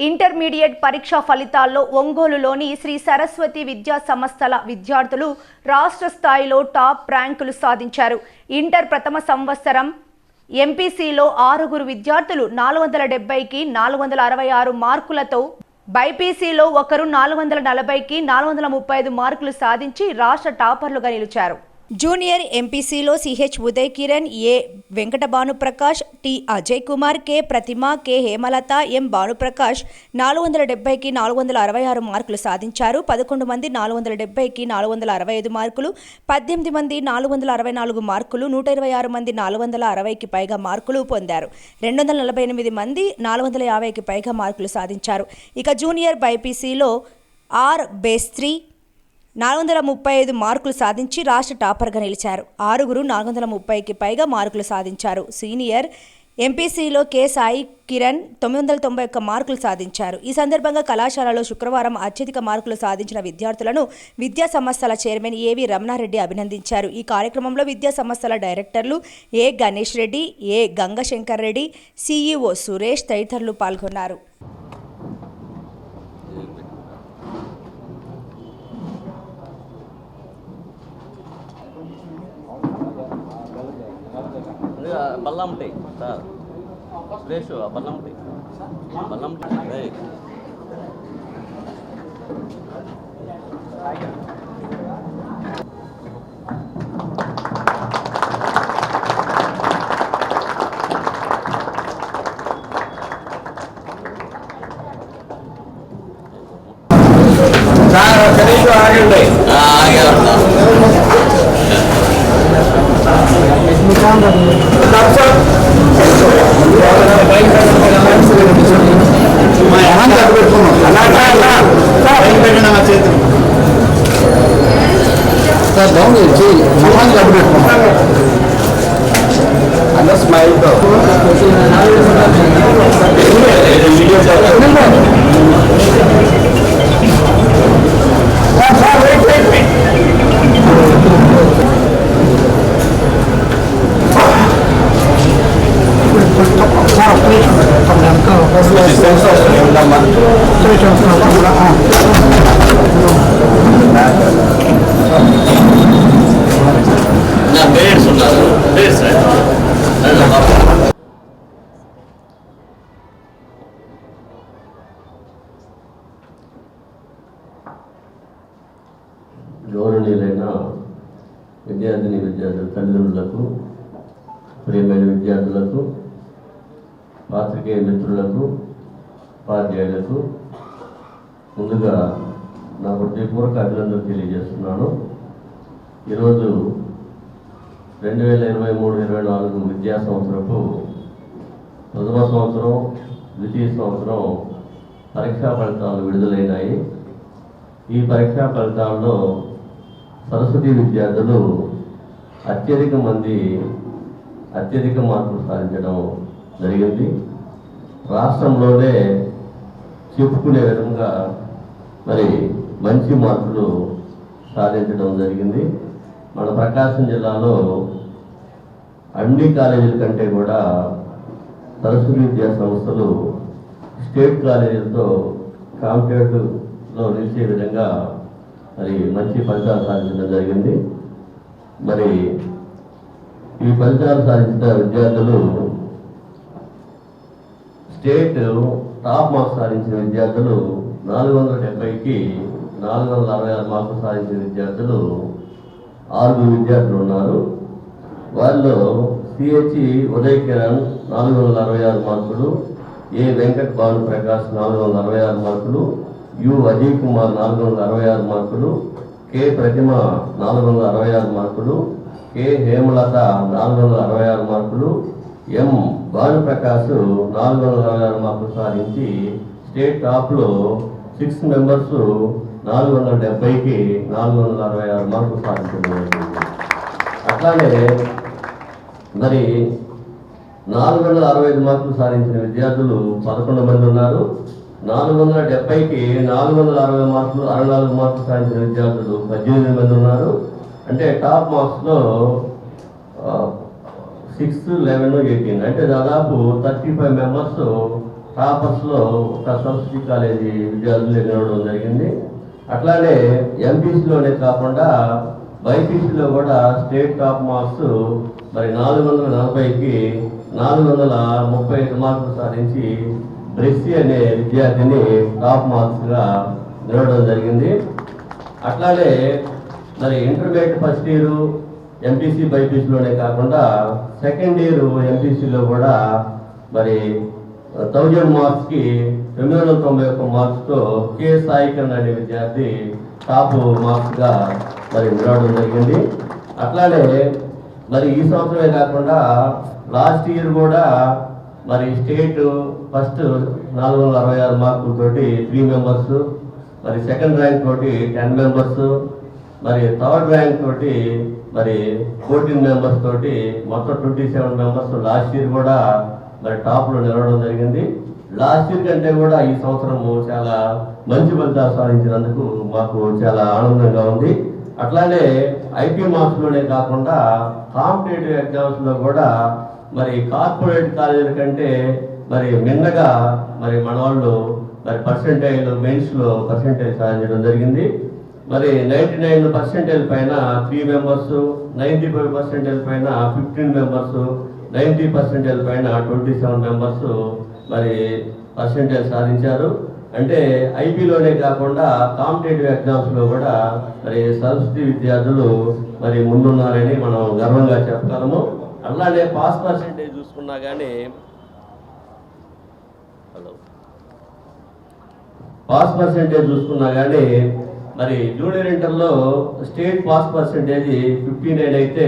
Intermediate పరీక్షా ఫలితాల్లో ఒంగోలులోని శ్రీ సరస్వతి విద్యా సంస్థల విద్యార్థులు రాష్ట్ర స్థాయిలో టాప్ ర్యాంకులు సాధించారు. ఇంటర్ ప్రథమ సంవత్సరం ఎంపీసీలో 6 విద్యార్థులు 470కి 466 మార్కులతో, బైపీసీలో ఒకరు 440కి 435 మార్కులు సాధించి రాష్ట్ర టాపర్లుగా నిలిచారు. జూనియర్ ఎంపీసీలో సిహెచ్ ఉదయ్ కిరణ్, ఏ వెంకట భానుప్రకాష్, టి అజయ్ కుమార్, కె ప్రతిమ, కె హేమలత, ఎం భానుప్రకాష్ 470కి 466 మార్కులు సాధించారు. 11 మంది 470కి 465 మార్కులు, 18 మంది 464 మార్కులు, 126 మంది 460కి పైగా మార్కులు పొందారు. 248 మంది 450కి పైగా మార్కులు సాధించారు. ఇక జూనియర్ బైపీసీలో ఆర్ బేస్త్రి 435 మార్కులు సాధించి రాష్ట్ర టాపర్గా నిలిచారు. 6 430కి పైగా మార్కులు సాధించారు. సీనియర్ ఎంపీసీలో కె సాయి కిరణ్ 991 మార్కులు సాధించారు. ఈ సందర్భంగా కళాశాలలో శుక్రవారం అత్యధిక మార్కులు సాధించిన విద్యార్థులను విద్యా సంస్థల చైర్మన్ ఏవి రమణారెడ్డి అభినందించారు. ఈ కార్యక్రమంలో విద్యా సంస్థల డైరెక్టర్లు ఏ గణేష్ రెడ్డి, ఏ గంగశంకర్ రెడ్డి, సిఈఓ సురేష్ తదితరులు పాల్గొన్నారు. బల్లం ఉంటాయి సార్, సురేష్ బల్లం ఉంటాయి, బల్లం ఉంటాయి. గౌరవనీయులైన విద్యార్థుల తల్లిదండ్రులకు, ప్రియమైన విద్యార్థులకు, పాత్రికేయ మిత్రులకు, ఉపాధ్యాయులకు ముందుగా నా హృదయపూర్వక అభినందనలు తెలియజేస్తున్నాను. ఈరోజు 2023-24 విద్యా సంవత్సరపు ప్రథమ సంవత్సరం, ద్వితీయ సంవత్సరం పరీక్షా ఫలితాలు విడుదలైనాయి. ఈ పరీక్షా ఫలితాల్లో సరస్వతి విద్యార్థులు అత్యధిక మార్కులు సాధించడం జరిగింది. రాష్ట్రంలోనే చెప్పుకునే విధంగా మరి మంచి మార్కులు సాధించడం జరిగింది. మన ప్రకాశం జిల్లాలో అన్ని కాలేజీల కంటే కూడా సరస్వతి విద్యా సంస్థలు స్టేట్ కాలేజీలతో కాంపిటేటివ్లో నిలిచే విధంగా మరి మంచి ఫలితాలు సాధించడం జరిగింది. మరి ఈ ఫలితాలు సాధించిన విద్యార్థులు స్టేట్ టాప్ మార్క్స్ సాధించిన విద్యార్థులు 470కి 466 మార్కులు సాధించిన విద్యార్థులు 6 విద్యార్థులు ఉన్నారు. వాళ్ళు సిహెచ్ ఉదయ్ కిరణ్ 466 మార్కులు, ఏ వెంకట భానుప్రకాష్ 466 మార్కులు, యు అజయ్ కుమార్ 466 మార్కులు, కె ప్రతిమ 466 మార్కులు, కె హేమలత 466 మార్కులు, ఎం భానుప్రకాష్ 466 మార్కులు సాధించి స్టేట్ టాప్లో 6 మెంబర్స్ 470కి 466 మార్కులు సాధించడం. అట్లానే మరి 465 మార్కులు సాధించిన విద్యార్థులు 11 మంది ఉన్నారు. 470కి 460 మార్కులు 64 మార్కులు సాధించిన విద్యార్థులు 18 మంది ఉన్నారు. అంటే టాప్ మార్క్స్లో 6, 11, 18 అంటే దాదాపు 35 మెంబర్స్ టాపర్స్లో ఒక సరస్వతి కాలేజీ విద్యార్థులు ఎగరవడం జరిగింది. అట్లానే ఎంపీసీలోనే కాకుండా బైపీసీలో కూడా స్టేట్ టాప్ మార్క్స్ మరి 440కి 435 మార్కులు సాధించి బ్రెస్సీ అనే విద్యార్థిని టాప్ మార్క్స్గా నిలవడం జరిగింది. అట్లానే మరి ఇంటర్మీడియట్ ఫస్ట్ ఇయర్ ఎంపీసీ బైపీసీలోనే కాకుండా సెకండ్ ఇయర్ ఎంపీసీలో కూడా మరి 1000 మార్క్స్కి 991 మార్క్స్తో కే సాయికరణ్ అనే విద్యార్థి టాప్ మార్క్స్గా మరి నిలవడం జరిగింది. అట్లానే మరి ఈ సంవత్సరమే కాకుండా లాస్ట్ ఇయర్ కూడా మరి స్టేట్ ఫస్ట్ 466 మార్కులతోటి 3 మెంబర్స్, మరి సెకండ్ ర్యాంక్ తోటి 10 మెంబర్స్, మరి థర్డ్ ర్యాంక్ తోటి మరి 14 మెంబర్స్ తోటి మొత్తం 27 మెంబర్స్ లాస్ట్ ఇయర్ కూడా మరి టాప్లో నిలవడం జరిగింది. లాస్ట్ ఇయర్ కంటే కూడా ఈ సంవత్సరము చాలా మంచి ఫలితాలు సాధించినందుకు మాకు చాలా ఆనందంగా ఉంది. అట్లానే ఐపీ మార్క్స్లోనే కాకుండా కాంపిటేటివ్ ఎగ్జామ్స్లో కూడా మరి కార్పొరేట్ కాలేజీల కంటే మరి మిన్నగా మరి మన వాళ్ళు మరి పర్సెంటేజ్ మెయిన్స్లో పర్సెంటేజ్ సాధించడం జరిగింది. మరి 99% పైన 3 మెంబర్స్, 95% పైన 15 మెంబర్స్, 90% పైన 27 మెంబర్స్ మరి పర్సెంటేజ్ సాధించారు. అంటే ఐపీలోనే కాకుండా కాంపిటేటివ్ ఎగ్జామ్స్లో కూడా మరి సరస్వతి విద్యార్థులు మరి ముందున్నారని మనం గర్వంగా చెప్పగలము. అలానే పాస్ పర్సెంటేజ్ చూసుకున్నా కానీ మరి జూనియర్ ఇంటర్లో స్టేట్ పాస్ పర్సెంటేజ్ 59 అయితే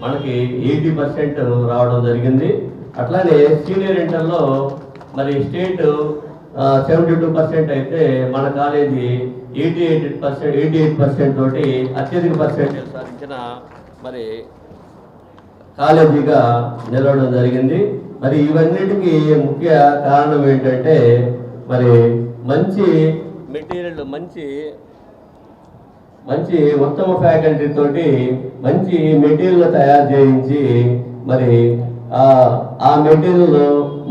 మనకి 80% రావడం జరిగింది. అట్లానే సీనియర్ ఇంటర్లో మరి స్టేట్ 72% అయితే మన కాలేజీ 88% తోటి అత్యధిక పర్సెంటేజ్ సాధించిన మరి కాలేజీగా నిలవడం జరిగింది. మరి ఇవన్నిటికీ ముఖ్య కారణం ఏంటంటే మరి మంచి మెటీరియల్, మంచి ఉత్తమ ఫ్యాకల్టీ తోటి మంచి మెటీరియల్ తయారు చేయించి మరి ఆ మెటీరియల్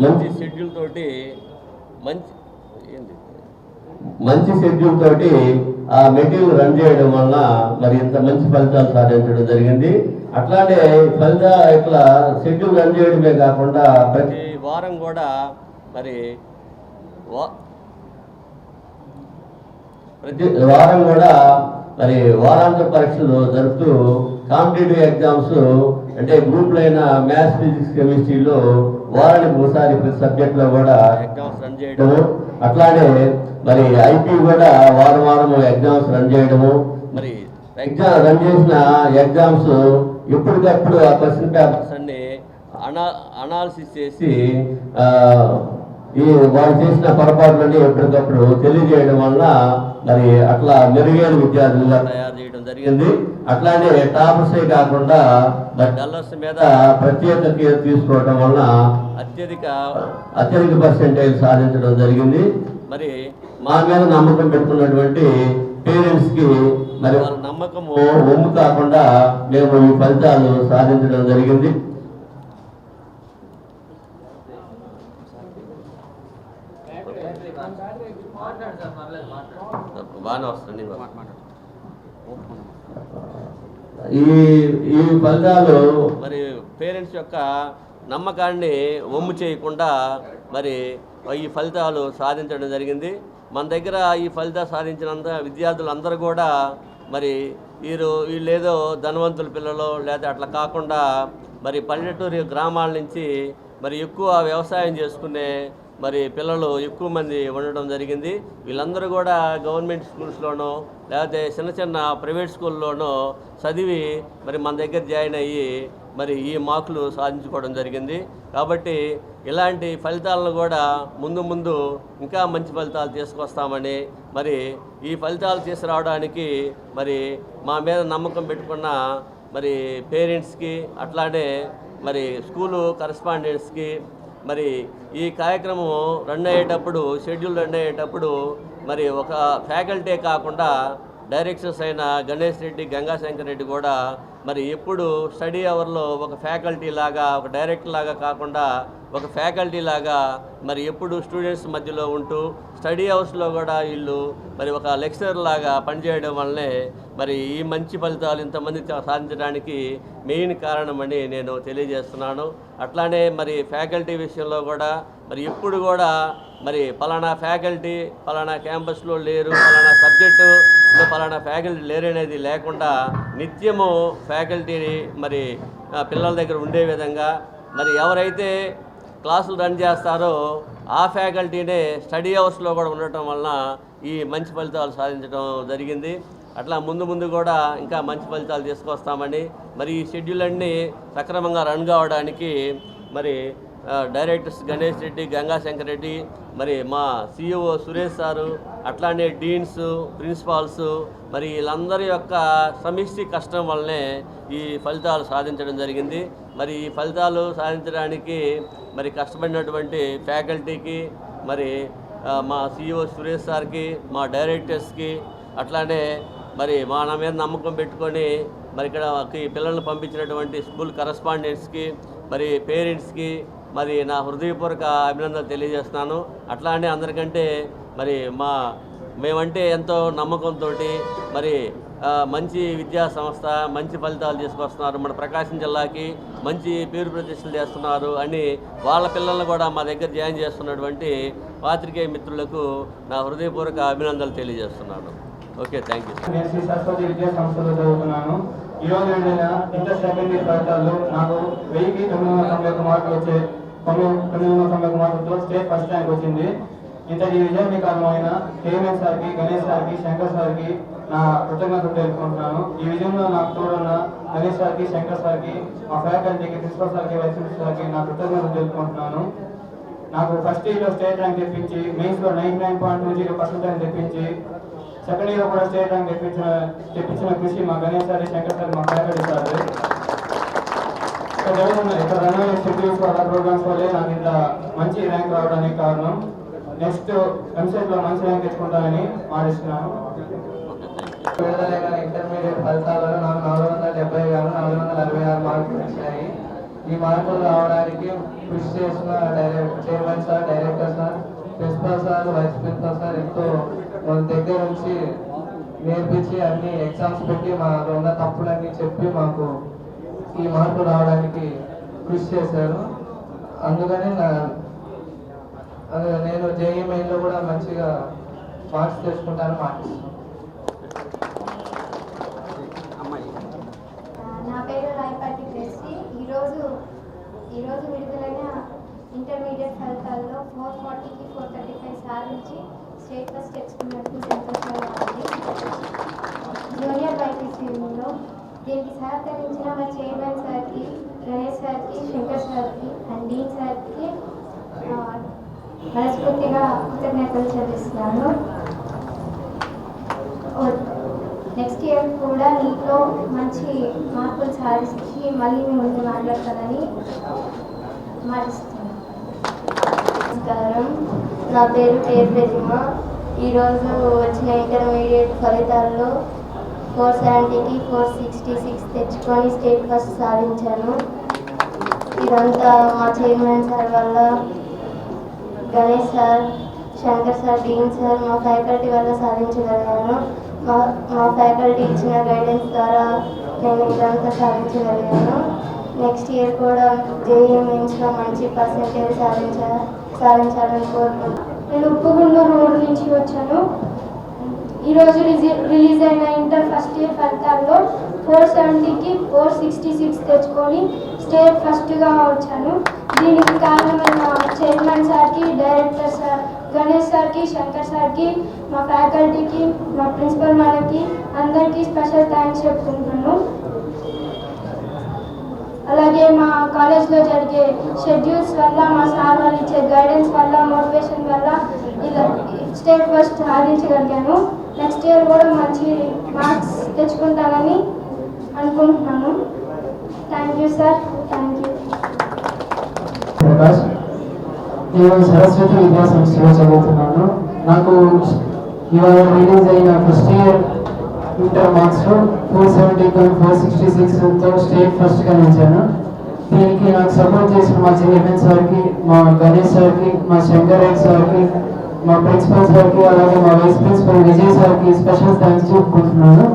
మంచి షెడ్యూల్ తోటి మంచి షెడ్యూల్ తోటి ఆ మెటీరియల్ రన్ చేయడం వల్ల మరి ఇంత మంచి ఫలితాలు సాధించడం జరిగింది. అట్లానే ఇట్లా షెడ్యూల్ రన్ చేయడమే కాకుండా ప్రతి వారం కూడా మరి వారాంతర పరీక్షలు జరుపుతూ కాంపిటేటివ్ ఎగ్జామ్స్ అంటే గ్రూప్లో అయినా మ్యాథ్స్, ఫిజిక్స్, కెమిస్ట్రీలో వారానికి ఒకసారి ప్రతి సబ్జెక్ట్లో కూడా ఎగ్జామ్స్ రన్ చేయడము. అట్లానే మరి ఐపీ కూడా వారం ఎగ్జామ్స్ రన్ చేయడము. మరి ఎగ్జామ్ రన్ చేసిన ఎగ్జామ్స్ ఎప్పటికప్పుడు ఆ క్వశ్చన్ పేపర్స్ అన్ని అనాలిసిస్ చేసి వాళ్ళు చేసిన పొరపాట్లన్నీ ఎప్పటికప్పుడు తెలియజేయడం వల్ల మరి అట్లా మెరుగైన విద్యార్థులుగా తయారు చేయడం జరిగింది. అట్లానే టాపర్సే కాకుండా మరి డల్లర్స్ మీద ప్రత్యేక కేర్ తీసుకోవడం వల్ల అత్యధిక పర్సెంటేజ్ సాధించడం జరిగింది. మరి మా మీద నమ్మకం పెట్టుకున్నటువంటి పేరెంట్స్ కి మరి వాళ్ళ నమ్మకము ఒమ్ము కాకుండా మేము ఈ ఫలితాలు సాధించడం జరిగింది. బాగానే వస్తుంది. ఈ ఫలితాలు మరి పేరెంట్స్ యొక్క నమ్మకాన్ని వమ్ము చేయకుండా మరి ఈ ఫలితాలు సాధించడం జరిగింది. మన దగ్గర ఈ ఫలితాలు సాధించినంత విద్యార్థులందరూ కూడా మరి వీళ్ళేదో ధనవంతుల పిల్లలు లేదా అట్లా కాకుండా మరి పల్లెటూరు గ్రామాల నుంచి మరి ఎక్కువ వ్యవసాయం చేసుకునే మరి పిల్లలు ఎక్కువ మంది ఉండడం జరిగింది. వీళ్ళందరూ కూడా గవర్నమెంట్ స్కూల్స్లోనో లేకపోతే చిన్న ప్రైవేట్ స్కూల్లోనో చదివి మరి మన దగ్గర జాయిన్ అయ్యి మరి ఈ మార్కులు సాధించుకోవడం జరిగింది. కాబట్టి ఇలాంటి ఫలితాలను కూడా ముందు ఇంకా మంచి ఫలితాలు తీసుకొస్తామని మరి ఈ ఫలితాలు తీసుకురావడానికి మరి మా మీద నమ్మకం పెట్టుకున్న మరి పేరెంట్స్కి అట్లానే మరి స్కూలు కరెస్పాండెంట్స్కి మరి ఈ కార్యక్రమం షెడ్యూల్ రన్ అయ్యేటప్పుడు మరి ఒక ఫ్యాకల్టీ కాకుండా డైరెక్టర్స్ అయిన గణేష్ రెడ్డి, గంగాశంకర్ రెడ్డి కూడా మరి ఎప్పుడు స్టడీ అవర్లో ఒక ఫ్యాకల్టీ లాగా, ఒక డైరెక్టర్ లాగా కాకుండా ఒక ఫ్యాకల్టీ లాగా మరి ఎప్పుడు స్టూడెంట్స్ మధ్యలో ఉంటూ స్టడీ అవర్స్లో కూడా వీళ్ళు మరి ఒక లెక్చరర్ లాగా పనిచేయడం వల్లనే మరి ఈ మంచి ఫలితాలు ఇంతమంది సాధించడానికి మెయిన్ కారణమని నేను తెలియజేస్తున్నాను. అట్లానే మరి ఫ్యాకల్టీ విషయంలో కూడా మరి ఎప్పుడు కూడా మరి పలానా ఫ్యాకల్టీ పలానా క్యాంపస్లో లేరు, పలానా సబ్జెక్టు పలానా ఫ్యాకల్టీ లేరు అనేది లేకుండా నిత్యము ఫ్యాకల్టీ మరి పిల్లల దగ్గర ఉండే విధంగా మరి ఎవరైతే క్లాసులు రన్ చేస్తారో ఆ ఫ్యాకల్టీనే స్టడీ అవర్స్లో కూడా ఉండటం వలన ఈ మంచి ఫలితాలు సాధించడం జరిగింది. అట్లా ముందు కూడా ఇంకా మంచి ఫలితాలు తీసుకొస్తామని మరి ఈ షెడ్యూల్ అన్నీ సక్రమంగా రన్ కావడానికి మరి డైరెక్టర్స్ గణేష్ రెడ్డి, గంగాశంకర్ రెడ్డి, మరి మా CEO సురేష్ సారు, అట్లానే డీన్స్, ప్రిన్సిపాల్స్ మరి వీళ్ళందరి యొక్క సమిష్టి కష్టం వల్లనే ఈ ఫలితాలు సాధించడం జరిగింది. మరి ఈ ఫలితాలు సాధించడానికి మరి కష్టపడినటువంటి ఫ్యాకల్టీకి, మరి మా CEO సురేష్ సార్కి, మా డైరెక్టర్స్కి, అట్లానే మరి మా మీద నమ్మకం పెట్టుకొని మరి ఇక్కడ పిల్లలను పంపించినటువంటి స్కూల్ కరస్పాండెంట్స్కి, మరి పేరెంట్స్కి మరి నా హృదయపూర్వక అభినందనలు తెలియజేస్తున్నాను. అట్లానే అందరికంటే మరి మేమంటే ఎంతో నమ్మకంతో మరి మంచి విద్యా సంస్థ మంచి ఫలితాలు తీసుకొస్తున్నారు, మన ప్రకాశం జిల్లాకి మంచి పేరు ప్రతిష్టలు చేస్తున్నారు అని వాళ్ళ పిల్లలను కూడా మా దగ్గర జాయిన్ చేస్తున్నటువంటి పాత్రికేయ మిత్రులకు నా హృదయపూర్వక అభినందనలు తెలియజేస్తున్నాను. Okay, thank you. నేను శ్రీ సరస్వతి విద్యా సంస్థలో చదువుతున్నాను. ఈరోజు జరిగిన ఇంటర్ సెకండరీ ఫలితాల్లో నాకు 1991 మార్కులు వచ్చే 991 మార్కులతో స్టేట్ ఫస్ట్ ర్యాంక్ వచ్చింది. ఇంతటి విజయానికి కారణమైన కేఎంఎన్ సార్కి, గణేష్ సార్కి, శంకర్ సార్కి నా కృతజ్ఞతలు తెలుపుకుంటున్నాను. ఈ విజయంలో నాకు తోడున్న గణేష్ సార్కి, శంకర్ సార్కి, మా ఫ్యాకల్టీకి, ప్రిన్సిపల్ సార్కి, వైస్ ప్రిన్సిపల్ సార్కి నా కృతజ్ఞతలు తెలుపుకుంటున్నాను. నాకు ఫస్ట్ ఇయర్లో స్టేట్ ర్యాంక్ తెప్పించి, మెయిన్స్లో 99.20% తెప్పించి, సెకండ్ ఇయర్ కూడా స్టేట్ ర్యాంక్ తెప్పించిన కృషి మా గణేష్ సార్, శంకర్ సార్, మా ఫ్యాకల్టీ సార్. ఇక్కడ రన్ షెడ్యూల్స్ వల్ల, ప్రోగ్రామ్స్ వల్లే నాకు ఇంత మంచి ర్యాంక్ రావడానికి కారణం. నెక్స్ట్ ఎంసెట్లో మంచి ర్యాంక్ తెచ్చుకుంటానని మాటిస్తున్నాను. విడుదలైన ఇంటర్మీడియట్ ఫలితాలలో నాకు 476 మార్కులు వచ్చాయి. ఈ మార్కులు రావడానికి కృషి చేసిన chairman sir, director sir, principal sir, vice principal sir ఎంతో మన దగ్గర నుంచి నేర్పించి అన్ని ఎగ్జామ్స్ పెట్టి మాకు ఉన్న తప్పులన్నీ చెప్పి మాకు ఈ మార్కులు రావడానికి కృషి చేశారు. అందుకని నేను జేఈ మెయిన్లో కూడా మంచిగా మార్క్స్ తెచ్చుకుంటాను మాటిస్తున్నాను. నా పేరు రాయపాటి ప్రెస్సి. ఈరోజు విడుదలైన ఇంటర్మీడియట్ ఫలితాల్లో 440కి 435 సాధించి స్టేట్ ఫస్ట్ తెచ్చుకున్నట్టు సంతోషంగా ఉంది. జూనియర్ బైపీసీలో దీనికి సహకరించిన మా చైర్మన్ సార్కి, గణేష్ సార్కి, శంకర్ సార్కి అండ్ డీన్ సార్కి మనస్ఫూర్తిగా కృతజ్ఞతలు చెల్లిస్తున్నాను. నెక్స్ట్ ఇయర్ కూడా నీట్లో మంచి మార్కులు సాధించి మళ్ళీ మీ ముందు మాట్లాడతానని మాటిస్తున్నాను. నమస్కారం, నా పేరు ప్రతిమ. ఈరోజు వచ్చిన ఇంటర్మీడియట్ ఫలితాల్లో 470కి 466 తెచ్చుకొని స్టేట్ ఫస్ట్ సాధించాను. ఇదంతా మా చైర్మన్ సార్ వల్ల, Ganesh sir, Shankar sir, dean sir, మా ఫ్యాకల్టీ వల్ల సాధించగలిగాను. మా ఫ్యాకల్టీ ఇచ్చిన గైడెన్స్ ద్వారా నేను ఇదంతా సాధించగలిగాను. నెక్స్ట్ ఇయర్ కూడా జేఈ మెయిన్స్లో మంచి పర్సెంటేజ్ సాధించాలని కోరుకుంటున్నాను. నేను ఉప్పుగుండూరు రోడ్ నుంచి వచ్చాను. ఈరోజు రిలీజ్ అయిన ఇంటర్ ఫస్ట్ ఇయర్ ఫలితాల్లో 470కి 466 తెచ్చుకొని స్టేట్ ఫస్ట్గా వచ్చాను. దీనికి కారణమైన చైర్మన్ సార్కి, డైరెక్టర్ సార్, గణేష్ సార్కి, శంకర్ సార్కి, మా ఫ్యాకల్టీకి, మా ప్రిన్సిపల్ వాళ్ళకి అందరికీ స్పెషల్ థ్యాంక్స్ చెప్పుకుంటున్నాను. అలాగే మా కాలేజ్లో జరిగే షెడ్యూల్స్ వల్ల, మా సార్ వాళ్ళు ఇచ్చే గైడెన్స్ వల్ల, మోటివేషన్ వల్ల ఇలా స్టేట్ ఫస్ట్ సాధించగలిగాను. నెక్స్ట్ ఇయర్ కూడా మంచి మార్క్స్ తెచ్చుకుంటానని అనుకుంటున్నాను. Thank you sir, thank you. నేను సరస్వతి విద్యా సంస్థలో చదువుతున్నాను. నాకు ఇవాళ రిలీజ్ అయిన ఫస్ట్ ఇయర్ ఇంటర్ మార్క్స్లో 470.466తో స్టేట్ ఫస్ట్గా నిలిచాను. దీనికి నాకు సపోర్ట్ చేసిన మా చిన్నపన్ సార్కి, మా గణేష్ సార్కి, మా శంకర్ రెడ్డి సార్కి, మా ప్రిన్సిపల్ సార్కి, అలాగే మా వైస్ ప్రిన్సిపల్ విజయ్ సార్కి స్పెషల్ థ్యాంక్స్ చెప్పుకుంటున్నాను.